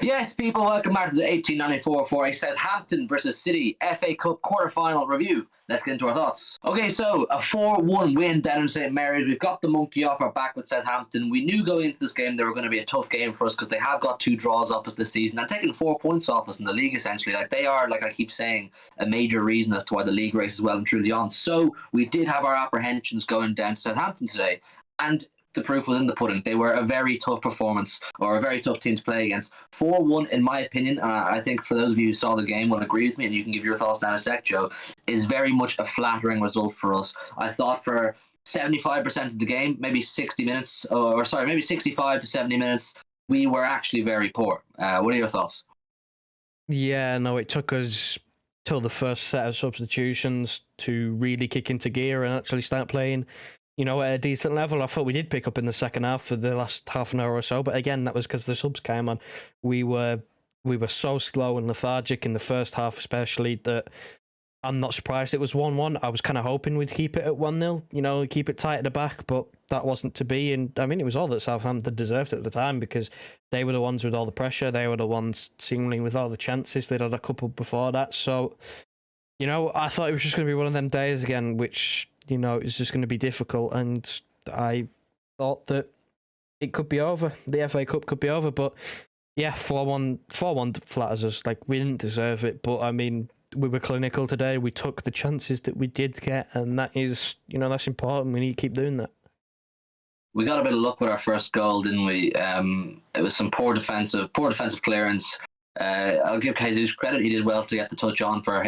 Yes, people, welcome back to the 1894 for a Southampton versus City FA Cup quarter-final review. Let's get into our thoughts. Okay, so a 4-1 win down in St Mary's. We've got the monkey off our back with Southampton. We knew going into this game they were going to be a tough game for us because they have got 2 draws off us this season and taking 4 points off us in the league, essentially. Like, they are, like I keep saying, a major reason as to why the league race is well and truly on. So we did have our apprehensions going down to Southampton today. And the proof was in the pudding. They were a very tough performance, or a very tough team to play against. 4-1, in my opinion, I think for those of you who saw the game will agree with me, and you can give your thoughts now in a sec, Joe, is very much a flattering result for us. I thought for 75% of the game, maybe 60 minutes, maybe 65 to 70 minutes, we were actually very poor. What are your thoughts? Yeah, no, it took us till the first set of substitutions to really kick into gear and actually start playing, you know, at a decent level. I thought we did pick up in the second half for the last half an hour or so, but again, that was because the subs came on. We were so slow and lethargic in the first half, especially, that I'm not surprised it was 1-1. I was kind of hoping we'd keep it at 1-0, you know, keep it tight at the back, but that wasn't to be. And I mean, it was all that Southampton deserved at the time because they were the ones with all the pressure. They were the ones seemingly with all the chances. They'd had a couple before that. So, you know, I thought it was just going to be one of them days again, which, you know, it's just going to be difficult. And I thought that it could be over. The FA Cup could be over. But yeah, 4-1 flatters us. Like, we didn't deserve it. But I mean, we were clinical today. We took the chances that we did get. And that is, you know, that's important. We need to keep doing that. We got a bit of luck with our first goal, didn't we? It was some poor defensive clearance. I'll give Jesus credit. He did well to get the touch on for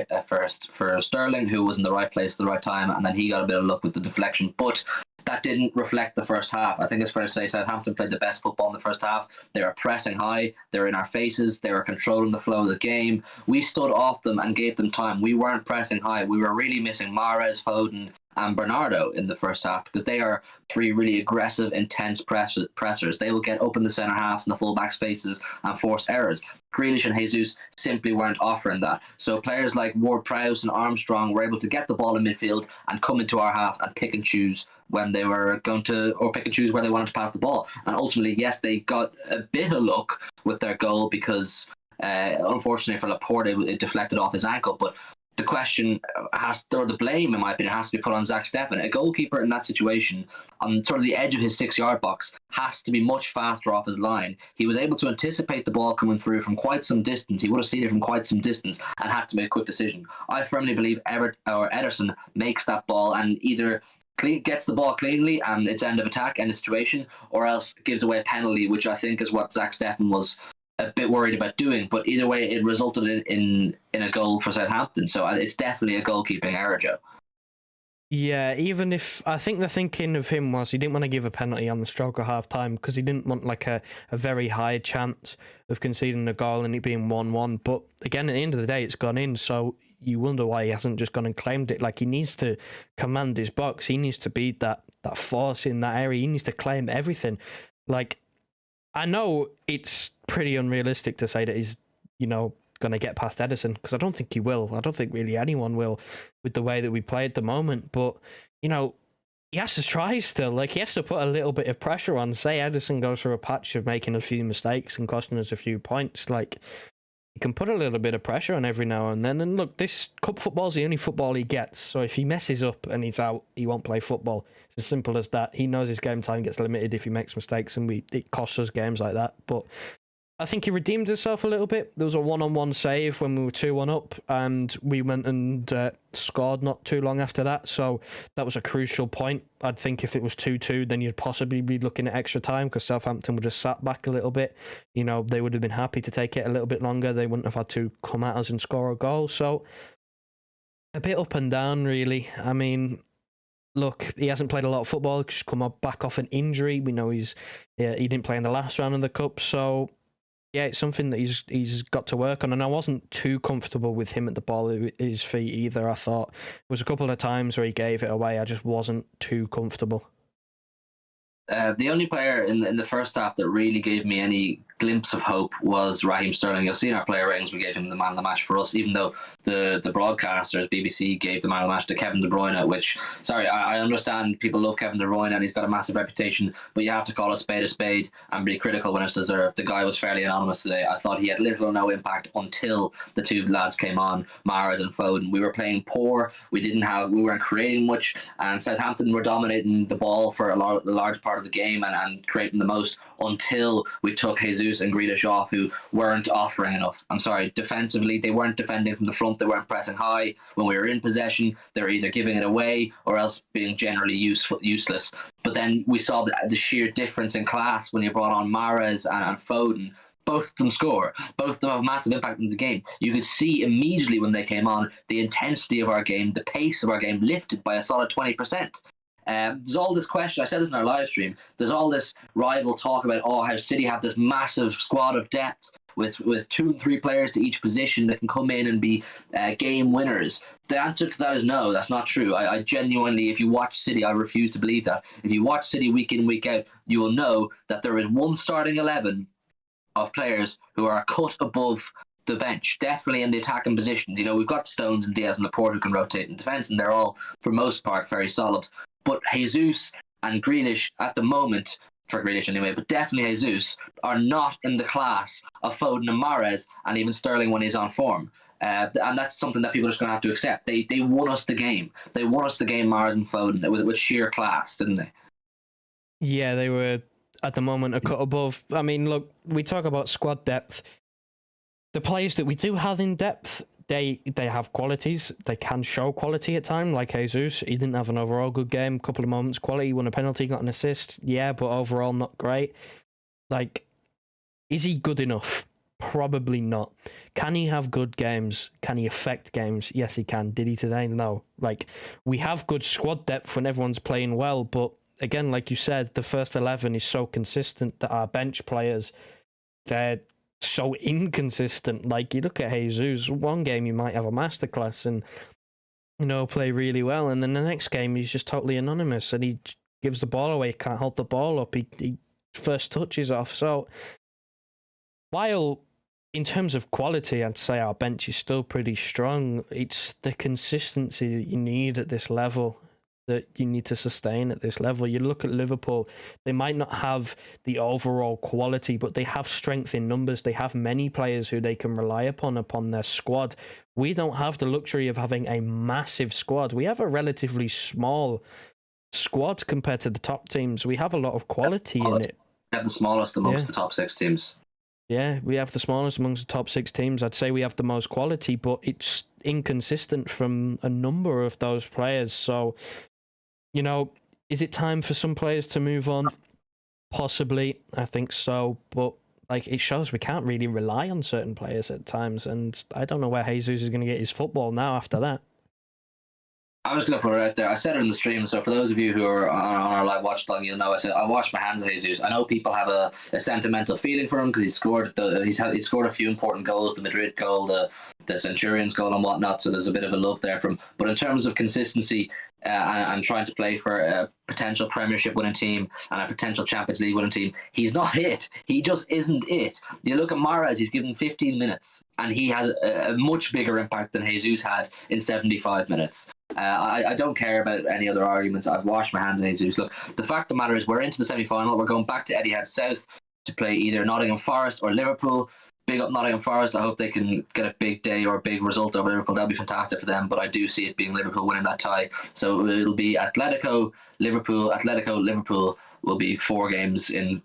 Sterling, who was in the right place at the right time, and then he got a bit of luck with the deflection. But that didn't reflect the first half. I think it's fair to say Southampton played the best football in the first half. They were pressing high. They were in our faces. They were controlling the flow of the game. We stood off them and gave them time. We weren't pressing high. We were really missing Mahrez, Foden, and Bernardo in the first half because they are 3 really aggressive, intense pressers. They will get up in the centre halves and the full-backs' faces and force errors. Grealish and Jesus simply weren't offering that. So players like Ward-Prowse and Armstrong were able to get the ball in midfield and come into our half and pick and choose when they were going to, or pick and choose where they wanted to pass the ball. And ultimately, yes, they got a bit of luck with their goal because unfortunately for Laporte, it deflected off his ankle. But the question the blame, in my opinion, has to be put on Zach Steffen. A goalkeeper in that situation, on sort of the edge of his 6-yard box, has to be much faster off his line. He was able to anticipate the ball coming through from quite some distance. He would have seen it from quite some distance and had to make a quick decision. I firmly believe Ederson makes that ball and either gets the ball cleanly and it's end of attack, end of situation, or else gives away a penalty, which I think is what Zach Steffen was a bit worried about doing. But either way, it resulted in a goal for Southampton. So it's definitely a goalkeeping error, Joe. Yeah, even if I think the thinking of him was he didn't want to give a penalty on the stroke of half time because he didn't want like a very high chance of conceding a goal and it being 1-1. But again, at the end of the day, it's gone in. So you wonder why he hasn't just gone and claimed it. Like, he needs to command his box. He needs to be that force in that area. He needs to claim everything. Like, I know it's pretty unrealistic to say that he's, you know, going to get past Ederson, because I don't think he will. I don't think really anyone will with the way that we play at the moment. But, you know, he has to try still. Like, he has to put a little bit of pressure on. Say Ederson goes through a patch of making a few mistakes and costing us a few points. Like, he can put a little bit of pressure on every now and then. And look, this cup football's the only football he gets. So if he messes up and he's out, he won't play football. It's as simple as that. He knows his game time gets limited if he makes mistakes, and it costs us games like that. But I think he redeemed himself a little bit. There was a one-on-one save when we were 2-1 up, and we went and scored not too long after that. So that was a crucial point. I'd think if it was 2-2, then you'd possibly be looking at extra time because Southampton would have sat back a little bit. You know, they would have been happy to take it a little bit longer. They wouldn't have had to come at us and score a goal. So a bit up and down, really. I mean, look, he hasn't played a lot of football. He's come back off an injury. We know he didn't play in the last round of the Cup. So yeah, it's something that he's got to work on, and I wasn't too comfortable with him at the ball at his feet either. I thought there was a couple of times where he gave it away. I just wasn't too comfortable. The only player in the first half that really gave me any glimpse of hope was Raheem Sterling. You'll see in our player ratings we gave him the man of the match for us, even though the broadcasters, BBC, gave the man of the match to Kevin De Bruyne, which, sorry, I understand people love Kevin De Bruyne and he's got a massive reputation, but you have to call a spade and be critical when it's deserved. The guy was fairly anonymous today. I thought he had little or no impact until the two lads came on, Mahrez and Foden. We were playing poor. We weren't creating much, and Southampton were dominating the ball for a large part of the game and creating the most until we took Jesus and Grealish off, who weren't offering enough. I'm sorry, defensively, they weren't defending from the front, they weren't pressing high. When we were in possession, they were either giving it away or else being generally useless. But then we saw the sheer difference in class when you brought on Mahrez and Foden. Both of them score. Both of them have massive impact in the game. You could see immediately when they came on the intensity of our game, the pace of our game lifted by a solid 20%. There's all this question, I said this in our live stream, there's all this rival talk about how City have this massive squad of depth with 2 and 3 players to each position that can come in and be game winners. The answer to that is no, that's not true. I genuinely, if you watch City, I refuse to believe that. If you watch City week in, week out, you will know that there is one starting 11 of players who are a cut above the bench, definitely in the attacking positions. You know, we've got Stones and Diaz and Laporte who can rotate in defence, and they're all, for most part, very solid. But Jesus and Grealish at the moment, for Grealish anyway, but definitely Jesus, are not in the class of Foden and Mahrez, and even Sterling when he's on form. And that's something that people are just going to have to accept. They won us the game. They won us the game, Mahrez and Foden, with sheer class, didn't they? Yeah, they were, at the moment, a cut above. I mean, look, we talk about squad depth. The players that we do have in depth, they have qualities. They can show quality at times, like Jesus. He didn't have an overall good game. Couple of moments quality, won a penalty, got an assist. Yeah, but overall not great. Like, is he good enough? Probably not. Can he have good games? Can he affect games? Yes, he can. Did he today? No. Like, we have good squad depth when everyone's playing well, but again, like you said, the first 11 is so consistent that our bench players, they're so inconsistent. Like, you look at Jesus, one game you might have a masterclass and, you know, play really well, and then the next game he's just totally anonymous and he gives the ball away, can't hold the ball up, he first touches off. So while in terms of quality I'd say our bench is still pretty strong, it's the consistency that you need at this level that you need to sustain at this level. You look at Liverpool, they might not have the overall quality, but they have strength in numbers. They have many players who they can rely upon their squad. We don't have the luxury of having a massive squad. We have a relatively small squad compared to the top teams. We have a lot of quality in it. We have the smallest amongst the top 6 teams. Yeah, we have the smallest amongst the top 6 teams. I'd say we have the most quality, but it's inconsistent from a number of those players. So, you know, is it time for some players to move on? Possibly, I think so. But like, it shows we can't really rely on certain players at times, and I don't know where Jesus is going to get his football now after that. I'm just going to put it out there. I said it in the stream, so for those of you who are on our live watch along, you'll know I said I washed my hands of Jesus. I know people have a sentimental feeling for him because he's scored a few important goals, the Madrid goal, the Centurions goal and whatnot, so there's a bit of a love there from. But in terms of consistency and trying to play for a potential Premiership winning team and a potential Champions League winning team, he's not it. He just isn't it. You look at Mahrez, he's given 15 minutes and he has a much bigger impact than Jesus had in 75 minutes. I don't care about any other arguments. I've washed my hands of Jesus. Look, the fact of the matter is we're into the semi-final. We're going back to Etihad South to play either Nottingham Forest or Liverpool. Big up Nottingham Forest. I hope they can get a big day or a big result over Liverpool. That'll be fantastic for them, but I do see it being Liverpool winning that tie. So it'll be Atletico, Liverpool will be 4 games in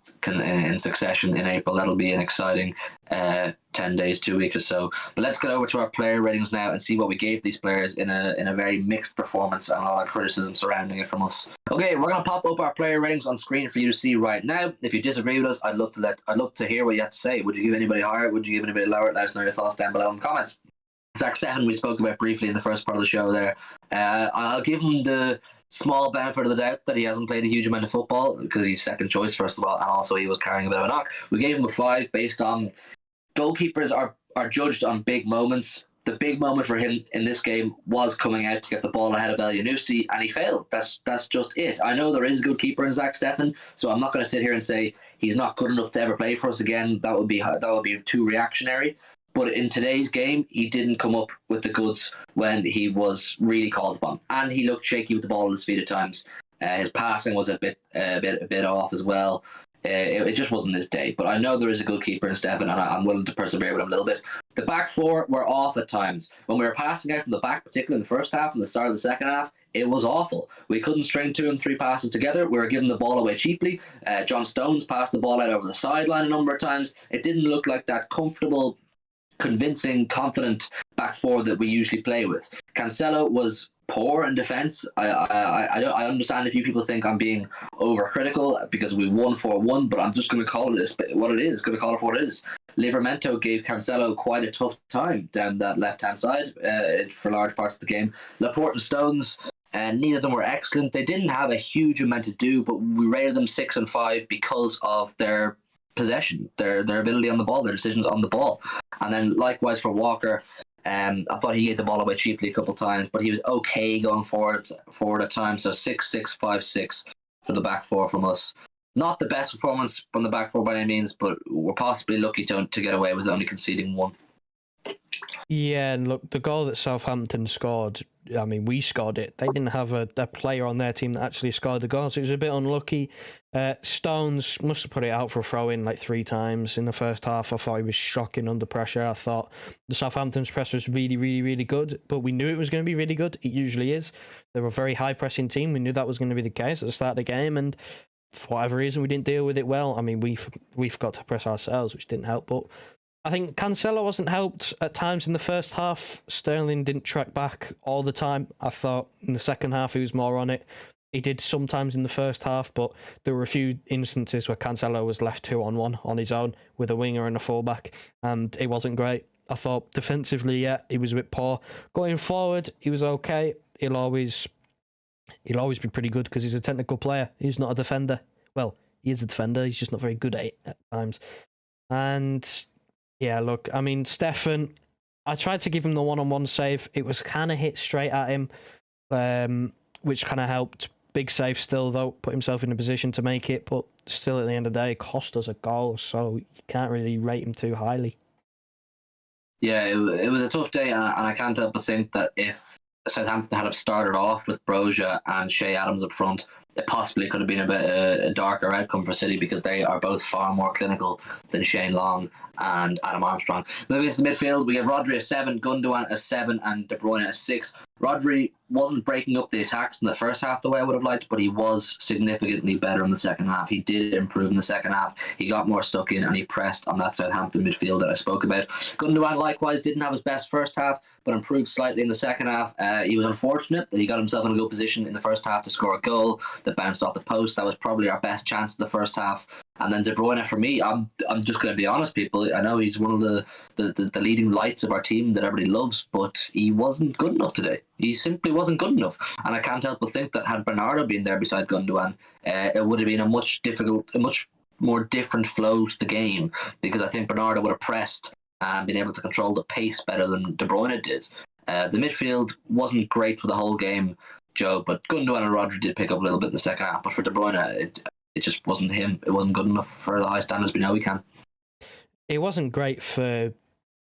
succession in April. That'll be an exciting 10 days, 2 weeks or so. But let's get over to our player ratings now and see what we gave these players in a very mixed performance and a lot of criticism surrounding it from us. Okay, we're going to pop up our player ratings on screen for you to see right now. If you disagree with us, I'd love to hear what you have to say. Would you give anybody higher? Would you give anybody lower? Let us know your thoughts down below in the comments. Zach Steffen, we spoke about briefly in the first part of the show there. I'll give him the small benefit of the doubt that he hasn't played a huge amount of football because he's second choice, first of all, and also he was carrying a bit of a knock. We gave him a 5 based on goalkeepers are judged on big moments. the big moment for him in this game was coming out to get the ball ahead of El Yunusi, and he failed. That's just it. I know there is a good keeper in Zach Steffen, so I'm not going to sit here and say he's not good enough to ever play for us again. That would be too reactionary. But in today's game, he didn't come up with the goods when he was really called upon, and he looked shaky with the ball at his feet at times. His passing was a bit off as well. It just wasn't his day. But I know there is a good keeper in Steffen, and I'm willing to persevere with him a little bit. The back four were off at times. When we were passing out from the back, particularly in the first half and the start of the second half, it was awful. We couldn't string 2 and 3 passes together. We were giving the ball away cheaply. John Stones passed the ball out over the sideline a number of times. It didn't look like that comfortable, convincing, confident back four that we usually play with. Cancelo was poor in defence. I understand if you people think I'm being overcritical because we won 4-1, but I'm just going to call it what it is. Going to call it for what it is. Livramento gave Cancelo quite a tough time down that left-hand side for large parts of the game. Laporte and Stones, neither of them were excellent. They didn't have a huge amount to do, but we rated them 6 and 5 because of their possession, their ability on the ball, their decisions on the ball. And then likewise for Walker, I thought he gave the ball away cheaply a couple of times, but he was okay going forward at times. So 6-6-5-6 for the back four from us. Not the best performance from the back four by any means, but we're possibly lucky to get away with only conceding 1. Yeah, and look, the goal that Southampton scored, I mean, we scored it. They didn't have a player on their team that actually scored the goal, so it was a bit unlucky. Stones must have put it out for a throw-in like 3 times in the first half. I thought he was shocking under pressure. I thought the Southampton's press was really, really, really good, but we knew it was going to be really good. It usually is. They're a very high-pressing team. We knew that was going to be the case at the start of the game, and for whatever reason, we didn't deal with it well. I mean, we forgot to press ourselves, which didn't help, but I think Cancelo wasn't helped at times in the first half. Sterling didn't track back all the time. I thought in the second half he was more on it. He did sometimes in the first half, but there were a few instances where Cancelo was left 2-on-1 on his own with a winger and a fullback, and it wasn't great. I thought defensively, yeah, he was a bit poor. Going forward, he was okay. He'll always be pretty good because he's a technical player. He's not a defender. Well, he is a defender. He's just not very good at it at times. And yeah, look, I mean, Steffen, I tried to give him the one-on-one save. It was kind of hit straight at him, which kind of helped. Big save still, though, put himself in a position to make it, but still at the end of the day, cost us a goal, so you can't really rate him too highly. Yeah, it was a tough day, and I can't help but think that if Southampton had started off with Broja and Shea Adams up front, it possibly could have been a darker outcome for City because they are both far more clinical than Shane Long and Adam Armstrong. Moving into the midfield, we have Rodri a 7, Gundogan a 7, and De Bruyne a 6. Rodri wasn't breaking up the attacks in the first half the way I would have liked, but he was significantly better in the second half. He did improve in the second half. He got more stuck in and he pressed on that Southampton midfield that I spoke about. Gundogan likewise didn't have his best first half, but improved slightly in the second half. He was unfortunate that he got himself in a good position in the first half to score a goal that bounced off the post. That was probably our best chance in the first half. And then De Bruyne, for me, I'm just going to be honest, people. I know he's one of the leading lights of our team that everybody loves, but he wasn't good enough today. He simply wasn't good enough. And I can't help but think that had Bernardo been there beside Gundogan, it would have been a much more different flow to the game, because I think Bernardo would have pressed and been able to control the pace better than De Bruyne did. The midfield wasn't great for the whole game, Joe, but Gundogan and Rodri did pick up a little bit in the second half. But for De Bruyne, it just wasn't him. It wasn't good enough for the high standards we know we can. It wasn't great for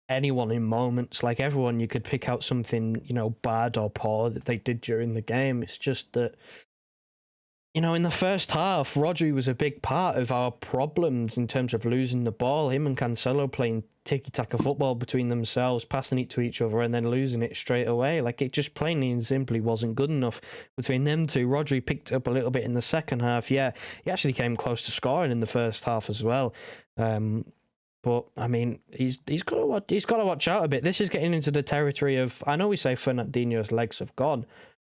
anyone in moments. Like everyone, you could pick out something, bad or poor that they did during the game. It's just that, in the first half, Rodri was a big part of our problems in terms of losing the ball. Him and Cancelo playing tiki-taka football between themselves, passing it to each other and then losing it straight away. Like, it just plainly and simply wasn't good enough between them two. Rodri picked up a little bit in the second half. Yeah, he actually came close to scoring in the first half as well. But I mean, he's got to watch out a bit. This is getting into the territory of, I know we say Fernandinho's legs have gone,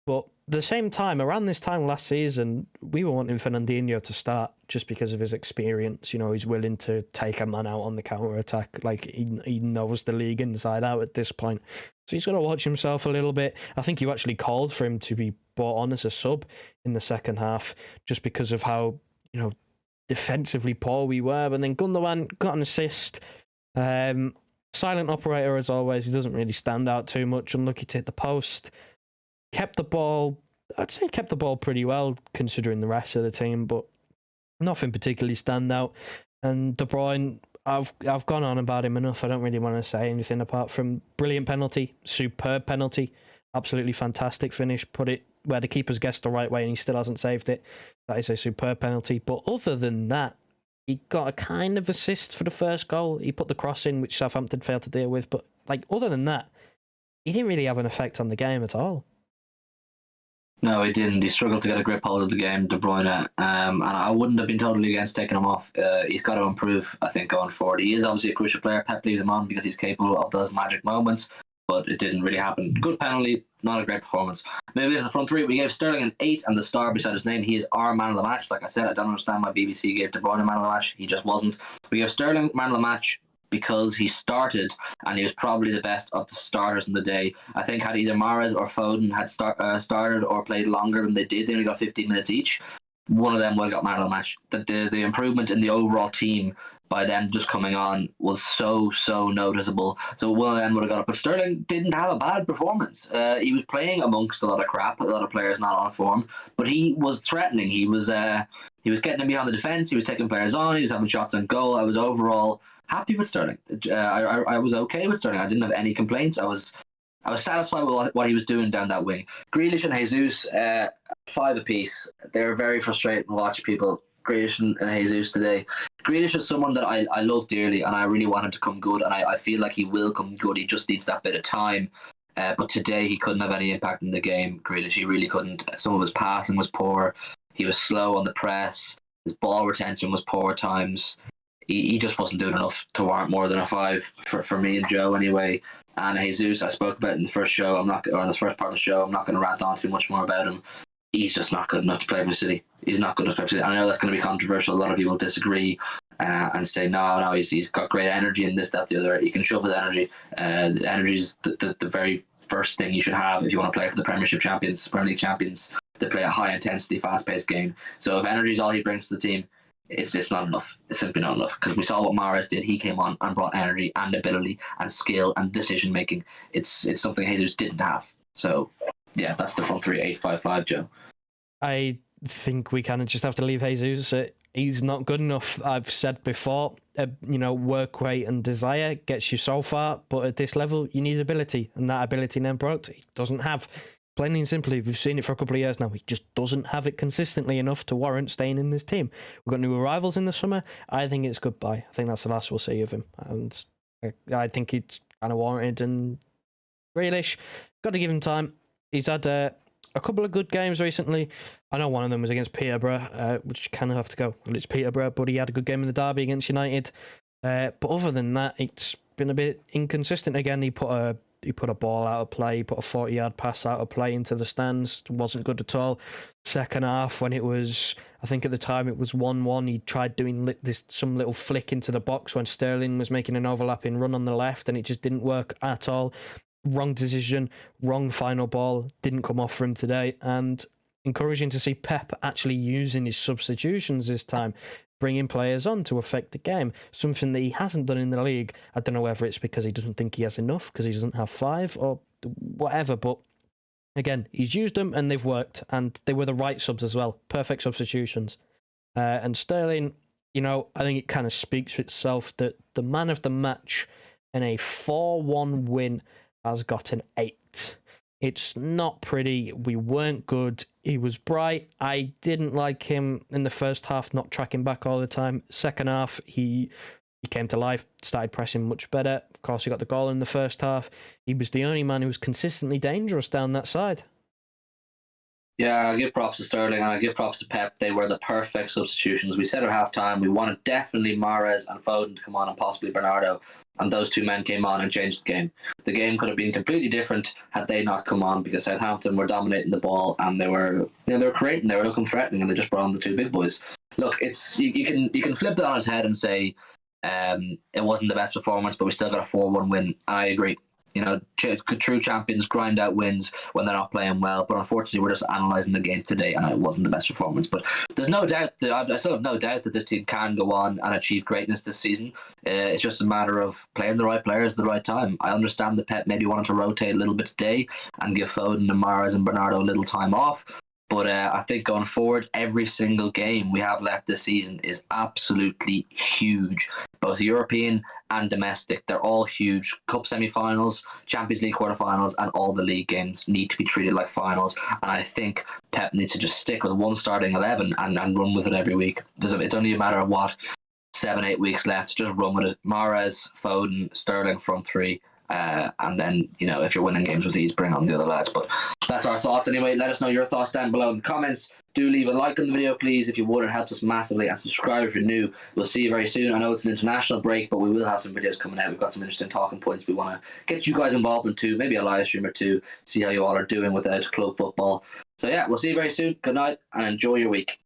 but at the same time, around this time last season, we were wanting Fernandinho to start just because of his experience. He's willing to take a man out on the counter attack. Like, he knows the league inside out at this point. So he's got to watch himself a little bit. I think you actually called for him to be brought on as a sub in the second half just because of how, defensively poor we were. But then Gundogan got an assist. Silent operator as always. He doesn't really stand out too much. Unlucky to hit the post. Kept the ball. I'd say kept the ball pretty well considering the rest of the team, but nothing particularly stand out. And De Bruyne, I've gone on about him enough. I don't really want to say anything apart from brilliant penalty, superb penalty, absolutely fantastic finish. Put it where the keeper's guessed the right way and he still hasn't saved it. That is a superb penalty. But other than that, he got a kind of assist for the first goal. He put the cross in, which Southampton failed to deal with. But like other than that, he didn't really have an effect on the game at all. No, he didn't. He struggled to get a grip hold of the game, De Bruyne, and I wouldn't have been totally against taking him off. He's got to improve, I think, going forward. He is obviously a crucial player. Pep leaves him on because he's capable of those magic moments, but it didn't really happen. Good penalty, not a great performance. Maybe to the front three, we gave Sterling an 8 and the star beside his name. He is our man of the match. Like I said, I don't understand why BBC gave De Bruyne man of the match. He just wasn't. We gave Sterling man of the match because he started and he was probably the best of the starters in the day. I think had either Mahrez or Foden had started or played longer than they did, they only got 15 minutes each, one of them would have got man of the match. The improvement in the overall team by them just coming on was so noticeable. So one of them would have got it. But Sterling didn't have a bad performance. He was playing amongst a lot of crap, a lot of players not on form, but he was threatening. He was getting in behind the defence. He was taking players on. He was having shots on goal. I was overall happy with Sterling. I was okay with Sterling. I didn't have any complaints. I was satisfied with what he was doing down that wing. Grealish and Jesus, 5 apiece. They were very frustrating to watch, people. Grealish and Jesus today. Grealish is someone that I love dearly, and I really want him to come good, and I feel like he will come good. He just needs that bit of time. But today he couldn't have any impact in the game, Grealish. He really couldn't. Some of his passing was poor. He was slow on the press. His ball retention was poor at times. He just wasn't doing enough to warrant more than a 5 for me and Joe anyway. And Jesus, I spoke about in the first show. In the first part of the show. I'm not going to rant on too much more about him. He's just not good enough to play for City. He's not good enough to play for City. I know that's going to be controversial. A lot of people disagree and say no, he's got great energy and this, that, the other. He can show his energy. The energy is the very first thing you should have if you want to play for the Premier League champions. They play a high intensity, fast paced game. So if energy is all he brings to the team, it's not enough. It's simply not enough, because we saw what Mahrez did. He came on and brought energy and ability and skill and decision making. It's something Jesus didn't have. So yeah, that's the front three, 8-5-5, Joe. I think we kind of just have to leave Jesus. He's not good enough. I've said before, work rate and desire gets you so far, but at this level you need ability, and that ability in end product he doesn't have. Plain and simply, we've seen it for a couple of years now. He just doesn't have it consistently enough to warrant staying in this team. We've got new arrivals in the summer. I think it's goodbye. I think that's the last we'll see of him. And I think it's kind of warranted. And Grealish, got to give him time. He's had a couple of good games recently. I know one of them was against Peterborough, which kind of have to go. Well, it's Peterborough, but he had a good game in the derby against United. But other than that, it's been a bit inconsistent again. He put a ball out of play. He put a 40-yard pass out of play into the stands. Wasn't good at all. Second half, when it was, I think at the time it was 1-1, he tried doing some little flick into the box when Sterling was making an overlapping run on the left, and it just didn't work at all. Wrong decision, wrong final ball. Didn't come off for him today. And encouraging to see Pep actually using his substitutions this time, bringing players on to affect the game, something that he hasn't done in the league. I don't know whether it's because he doesn't think he has enough, because he doesn't have 5 or whatever, but again, he's used them and they've worked, and they were the right subs as well. Perfect substitutions. And Sterling, I think it kind of speaks for itself that the man of the match in a 4-1 win has got an 8. It's not pretty. We weren't good. He was bright. I didn't like him in the first half, not tracking back all the time. Second half, he came to life, started pressing much better. Of course, he got the goal in the first half. He was the only man who was consistently dangerous down that side. Yeah, I give props to Sterling and I give props to Pep. They were the perfect substitutions. We said at half-time we wanted definitely Mahrez and Foden to come on, and possibly Bernardo, and those two men came on and changed the game. The game could have been completely different had they not come on, because Southampton were dominating the ball and they were creating, they were looking threatening, and they just brought on the two big boys. Look, it's you can flip it on its head and say it wasn't the best performance, but we still got a 4-1 win. I agree. true champions grind out wins when they're not playing well. But unfortunately, we're just analysing the game today, and it wasn't the best performance. But there's no doubt I still have no doubt that this team can go on and achieve greatness this season. It's just a matter of playing the right players at the right time. I understand that Pep maybe wanted to rotate a little bit today and give Foden and Mahrez and Bernardo a little time off. But I think going forward, every single game we have left this season is absolutely huge, both European and domestic. They're all huge. Cup semi-finals, Champions League quarter-finals, and all the league games need to be treated like finals. And I think Pep needs to just stick with one starting 11 and run with it every week. It's only a matter of 7-8 weeks left. Just run with it. Mahrez, Foden, Sterling front three. And then, if you're winning games with these, bring on the other lads. But that's our thoughts anyway. Let us know your thoughts down below in the comments. Do leave a like on the video, please, if you would. It helps us massively. And subscribe if you're new. We'll see you very soon. I know it's an international break, but we will have some videos coming out. We've got some interesting talking points we want to get you guys involved in too. Maybe a live stream or two. See how you all are doing without club football. So yeah, we'll see you very soon. Good night and enjoy your week.